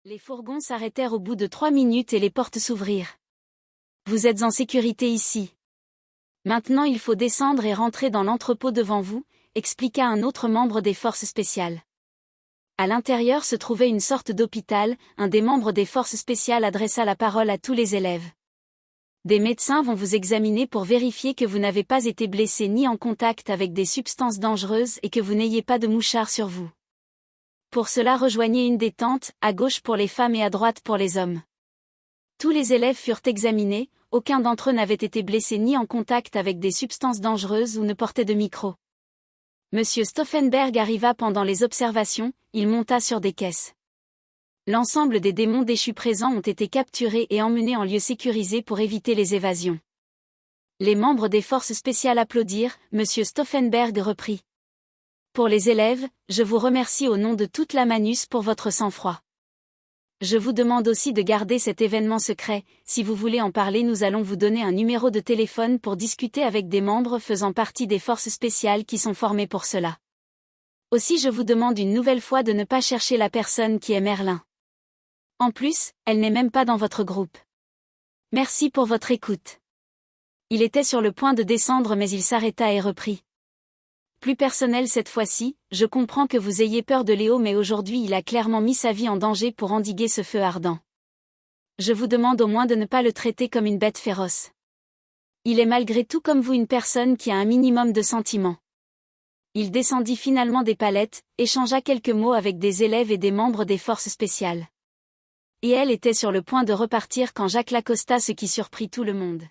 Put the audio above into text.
Les fourgons s'arrêtèrent au bout de 3 minutes et les portes s'ouvrirent. Vous êtes en sécurité ici. Maintenant il faut descendre et rentrer dans l'entrepôt devant vous, expliqua un autre membre des forces spéciales. À l'intérieur se trouvait une sorte d'hôpital, un des membres des forces spéciales adressa la parole à tous les élèves. Des médecins vont vous examiner pour vérifier que vous n'avez pas été blessé ni en contact avec des substances dangereuses et que vous n'ayez pas de mouchard sur vous. Pour cela rejoignez une des tentes, à gauche pour les femmes et à droite pour les hommes. Tous les élèves furent examinés, aucun d'entre eux n'avait été blessé ni en contact avec des substances dangereuses ou ne portait de micro. Monsieur Stauffenberg arriva pendant les observations, il monta sur des caisses. L'ensemble des démons déchus présents ont été capturés et emmenés en lieu sécurisé pour éviter les évasions. Les membres des forces spéciales applaudirent, Monsieur Stauffenberg reprit. Pour les élèves, je vous remercie au nom de toute la Manus pour votre sang-froid. Je vous demande aussi de garder cet événement secret, si vous voulez en parler nous allons vous donner un numéro de téléphone pour discuter avec des membres faisant partie des forces spéciales qui sont formés pour cela. Aussi je vous demande une nouvelle fois de ne pas chercher la personne qui est Merlin. En plus, elle n'est même pas dans votre groupe. Merci pour votre écoute. Il était sur le point de descendre mais il s'arrêta et reprit. Plus personnel cette fois-ci, je comprends que vous ayez peur de Léo mais aujourd'hui il a clairement mis sa vie en danger pour endiguer ce feu ardent. Je vous demande au moins de ne pas le traiter comme une bête féroce. Il est malgré tout comme vous une personne qui a un minimum de sentiments. Il descendit finalement des palettes, échangea quelques mots avec des élèves et des membres des forces spéciales. Et elle était sur le point de repartir quand Jacques l'accosta ce qui surprit tout le monde.